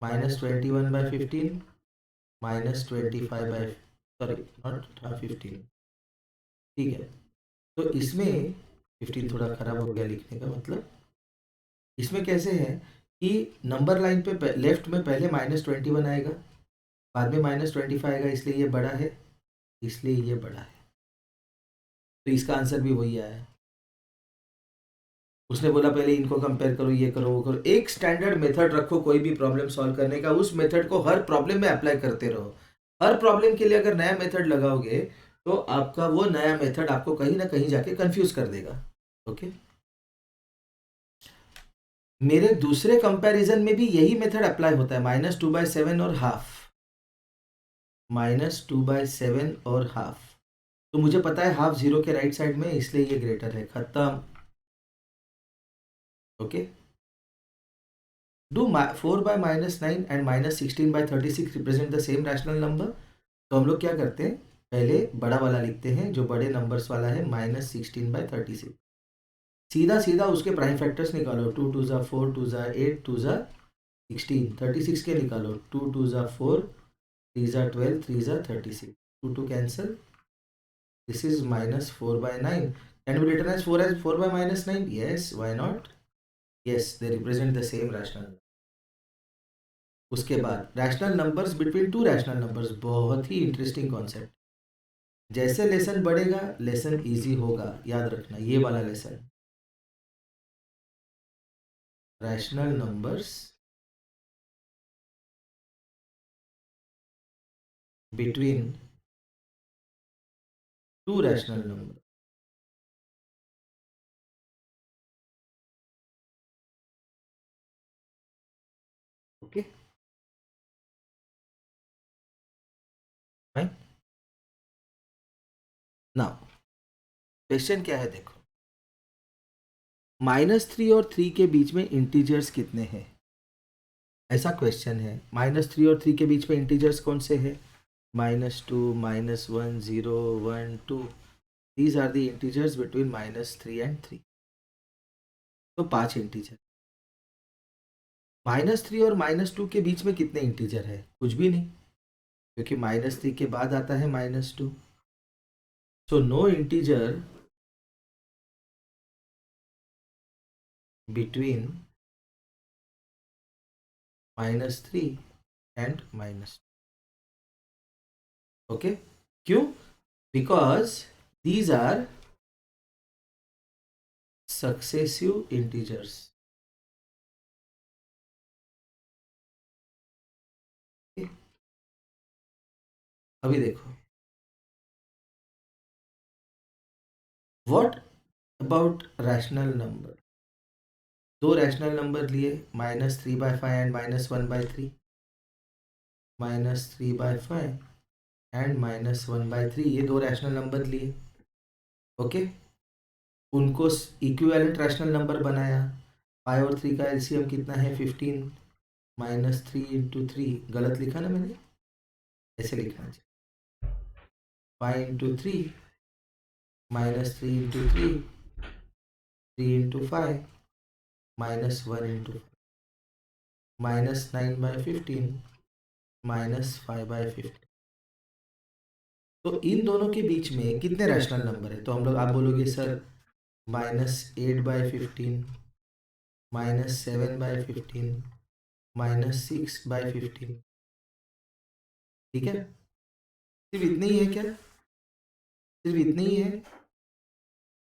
-21/15, -25/, सॉरी नॉट 15। ठीक है, तो इसमें 15 थोड़ा खराब हो गया लिखने का मतलब। इसमें कैसे है कि नंबर लाइन पे लेफ्ट में पहले -21 आएगा, बाद में -25 आएगा, इसलिए ये बड़ा है, इसलिए ये बड़ा है। तो इसका आंसर भी वही आया है। उसने बोला पहले इनको कंपेयर करो, ये करो, वो करो। एक स्टैंडर्ड मेथड रखो कोई भी प्रॉब्लम सॉल्व करने का, उस मेथड को हर प्रॉब्लम में अप्लाई करते रहो। हर प्रॉब्लम के लिए अगर नया मेथड लगाओगे तो आपका वो नया मेथड आपको कहीं ना कहीं जाके कंफ्यूज कर देगा। ओके, मेरे दूसरे कंपैरिजन में भी यही मेथड अप्लाई होता है, -2/7 और हाफ, -2/7 और हाफ। तो मुझे पता है हाफ 0 के राइट साइड में, इसलिए ये ग्रेटर है, खत्म। Okay, do 4/-9 and -16/36 represent the same rational number? तो हम लोग क्या करते हैं, पहले बड़ा वाला लिखते हैं, जो बड़े नंबर्स वाला है, -16/36। सीधा सीधा उसके प्राइम फैक्टर्स निकालो, 2 2 ज़ा 4, 2 ज़ा 8, 2 ज़ा 16, 36 के निकालो, 2 2 ज़ा 4, 3 ज़ा 12, 3 ज़ा 36, 2 2 cancel, this is -4/9, can be written as 4/-9? Yes, why not? Yes, they represent the same rational number. उसके बाद rational numbers between two rational numbers, बहुत ही इंटरेस्टिंग कॉन्सेप्ट। जैसे लेसन बढ़ेगा लेसन इजी होगा, याद रखना ये वाला lesson. Rational numbers between two rational number. Okay fine. Now question क्या है देखो, -3 और 3 के बीच में इंटीजर्स कितने हैं, ऐसा क्वेश्चन है। -3 और 3 के बीच में इंटीजर्स कौन से हैं? -2, -1, 0, 1, 2। These are the integers between -3 and 3। तो 5 इंटीजर। -3 और -2 के बीच में कितने इंटीजर है? कुछ भी नहीं, क्योंकि -3 के बाद आता है -2। So no integer between -3 and -2. Okay, क्यों? Because these are successive integers. अभी देखो, व्हाट अबाउट रैशनल नंबर. दो रैशनल नंबर लिए, -3/5 एंड -1/3, -3/5 एंड -1/3, ये दो रैशनल नंबर लिए. ओके, उनको इक्विवेलेंट रैशनल नंबर बनाया. 5 और 3 का एलसीएम कितना है? 15. -3 इंटू 3, गलत लिखा ना मैंने? ऐसे लिखना चाहिए. 5 इंटू 3, -3 इंटू 3, 3 इंटू 5, -1 इंटू -9/15, -5/15. तो इन दोनों के बीच में कितने रैशनल नंबर है? तो हम लोग, आप बोलोगे सर -8/15, -7/15, -6/15. ठीक है, सिर्फ इतने ही है क्या? सिर्फ इतने ही है.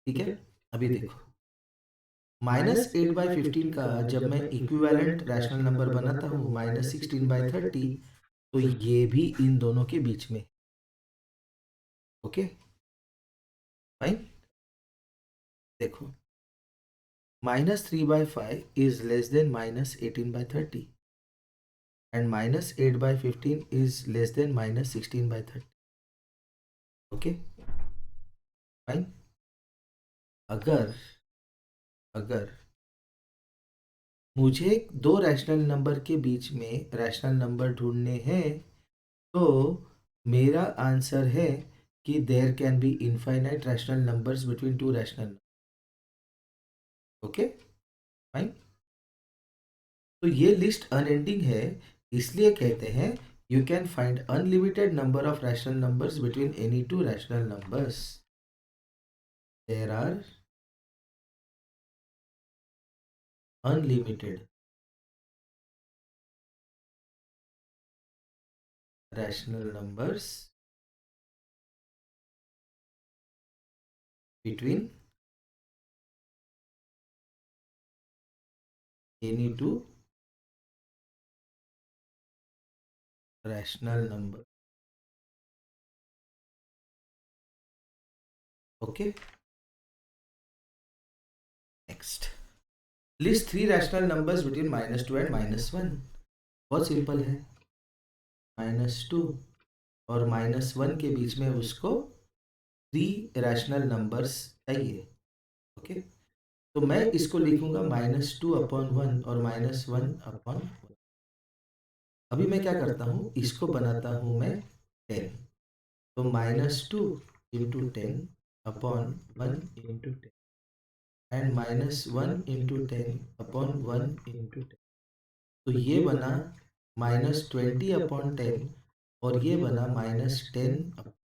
ठीक है, अभी देखो, -8/15 का जब मैं इक्विवेलेंट रैशनल नंबर बनाता हूँ -16/30, तो ये भी इन दोनों के बीच में. Okay fine. देखो, -3/5 is less than -18/30 and -8/15 is less than -16/30. Okay fine. अगर अगर मुझे दो रैशनल नंबर के बीच में रैशनल नंबर ढूंढने हैं, तो मेरा आंसर है कि there can be infinite rational numbers between two rational. Okay fine. तो ये लिस्ट अनएंडिंग है, इसलिए कहते हैं you can find unlimited number of rational numbers between any two rational numbers. There are unlimited rational numbers between any two rational number. Okay, next, list three rational numbers between -2 and -1. बहुत simple है. -2 और -1 के बीच में उसको 3 rational numbers चाहिए. Okay, तो मैं इसको लिखूंगा -2/1 और -1/1. अभी मैं क्या करता हूँ, इसको बनाता हूँ मैं 10. तो -2 × 10/1 × 10 एंड -1 × 10/1 × 10. तो ये बना -20/10 और ये बना -10.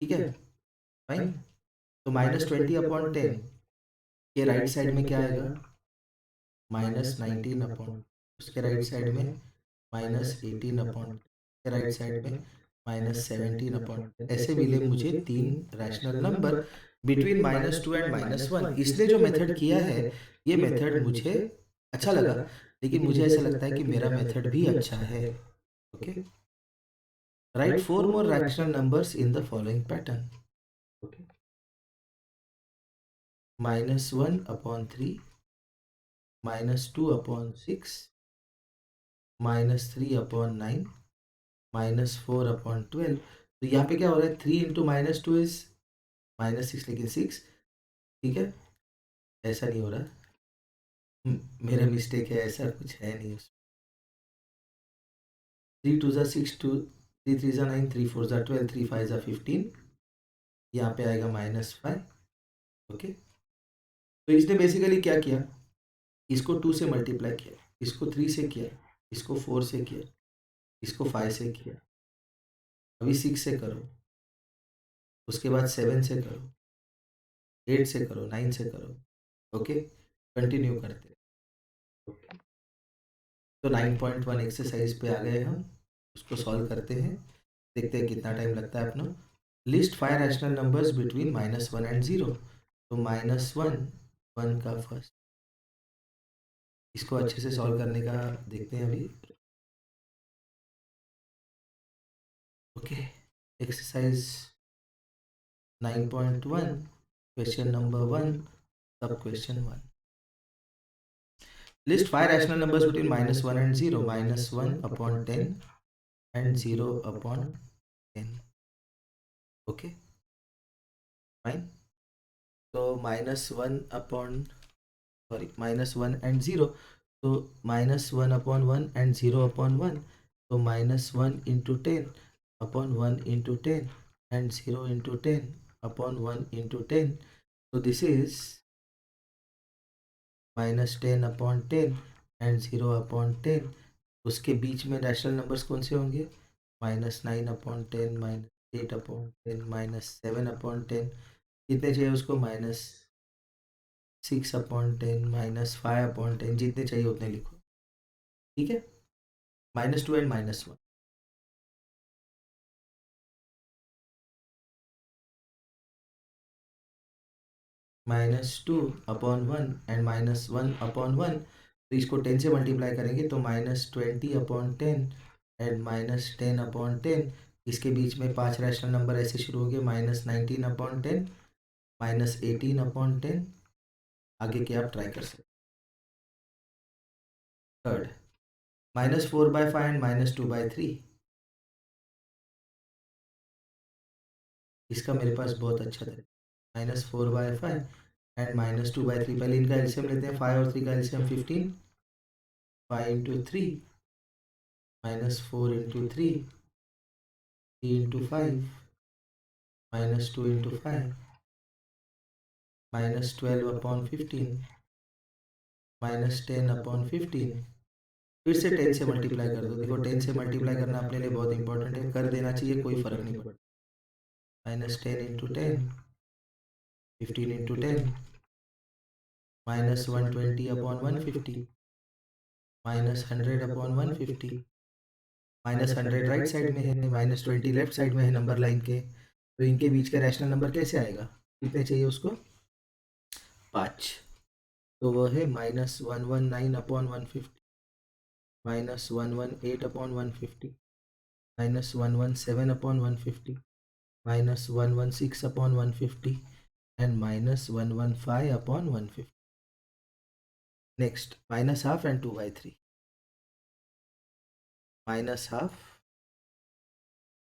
ठीक है फाइन. तो -20/10 के राइट साइड में क्या आएगा? -19/, उसके राइट साइड में -18/, के राइट साइड में -17/. ऐसे मिले मुझे 3 रैशनल नंबर बिटवीन -2 एंड -1. इसने जो मेथड किया है, ये मेथड मुझे अच्छा लगा, लेकिन मुझे ऐसा लगता है कि मेरा मेथड भी अच्छा है. Okay, right 4 more rational numbers in the following pattern. Okay, -1/3, -2/6, -3/9, -4/12. तो यहाँ पे क्या हो रहा है? 3 इंटू -2 इज -6, लेकिन 6. ठीक है, ऐसा नहीं हो रहा. मेरा मिस्टेक है, ऐसा कुछ है नहीं उसमें. 3 2 6, 2 3 3 9, 3 4 12, 3 5 15. यहाँ पे आएगा -5. ओके, तो इसने बेसिकली क्या किया, इसको 2 से मल्टीप्लाई किया, इसको 3 से किया, इसको 4 से किया, इसको 5 से किया. अभी 6 से करो, उसके बाद 7 से करो, 8 से करो, 9 से करो. ओके, कंटिन्यू करते हैं. तो 9.1 एक्सरसाइज पे आ गए हम, उसको सॉल्व करते हैं, देखते हैं कितना टाइम लगता है अपना। List 5 rational numbers between -1 and 0। तो -1, 1 का फर्स्ट, इसको अच्छे से सॉल्व करने का देखते हैं अभी। ओके, एक्सरसाइज 9.1, क्वेश्चन नंबर 1, सब question 1। List 5 rational numbers between -1 and 0, -1/10 and 0/10। Okay fine. तो -1 एंड 0, तो -1/1 एंड 0/1, तो -1 into 10/1 into 10 and 0 into 10/1 into 10। तो दिस इज -10/10 एंड 0/10। उसके बीच में रैशनल नंबर्स कौन से होंगे? -9/10, -8/10, -7/10। कितने चाहिए उसको? -6/10, -5/10, जितने चाहिए उतने लिखो, ठीक है। -2 एंड -1। -2/1 एंड -1/1, तो इसको 10 से मल्टीप्लाई करेंगे तो -20/10 एंड -10/10। इसके बीच में 5 रैशनल नंबर ऐसे शुरू होंगे, -19/10, -18/10। आगे के आप ट्राई कर सकते। Third, -4/5 and -2/3। इसका मेरे पास बहुत अच्छा था। -4/5 एंड -2/3। पहले इनका एलसीएम लेते हैं, 5 और 3 का LCM 15, 5 into 3, -4 into 3, 3 into 5, -2 into 5, -12/15, -10/15। फिर से 10 से मल्टीप्लाई कर दो। देखो 10 से मल्टीप्लाई करना अपने लिए बहुत इंपॉर्टेंट है, कर देना चाहिए, कोई फर्क नहीं पड़ता। -10 इंटू 10, 15 इंटू 10, -120/150, -100/150। -100 राइट साइड में है, -20 लेफ्ट साइड में है नंबर लाइन के, तो इनके बीच का रैशनल नंबर कैसे आएगा? कितने चाहिए उसको? 5। तो वो है -119/150, -118/150, -117/150, -116/150 and -115/150। Next, -12 and 2/3, -12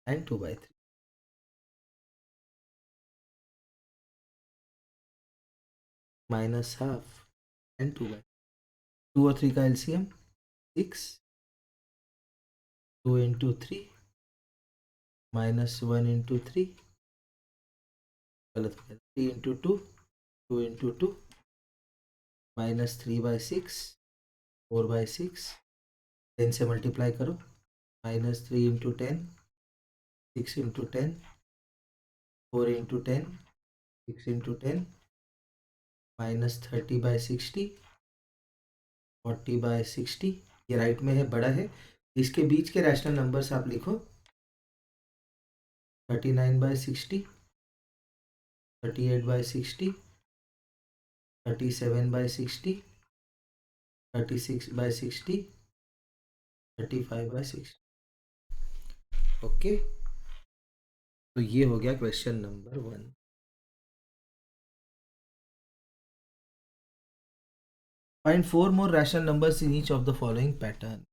and 2/3, -12 and 2/3। 2 और 3 का एलसीएम 6, 2 इंटू 3, -1 इंटू 3, गलत हो गया, 3 इंटू 2, 2 इंटू 2, -3/6, 4/6। 10 से मल्टीप्लाई करो, -3 इंटू 10, 6 इंटू 10, 4 इंटू 10, 6 इंटू 10, -30/60, 40/60। ये राइट में है, बड़ा है। इसके बीच के रैशनल नंबर्स आप लिखो, 39/60, 38/60, 37/60, 36/60, 35/60। ओके, तो ये हो गया question number 1। Find 4 more rational numbers in each of the following pattern.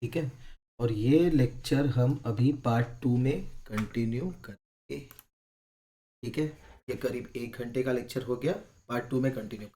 ठीक है, और ये लेक्चर हम अभी पार्ट 2 में कंटिन्यू करेंगे। ठीक है, ये करीब 1 घंटे का लेक्चर हो गया, पार्ट 2 में कंटिन्यू।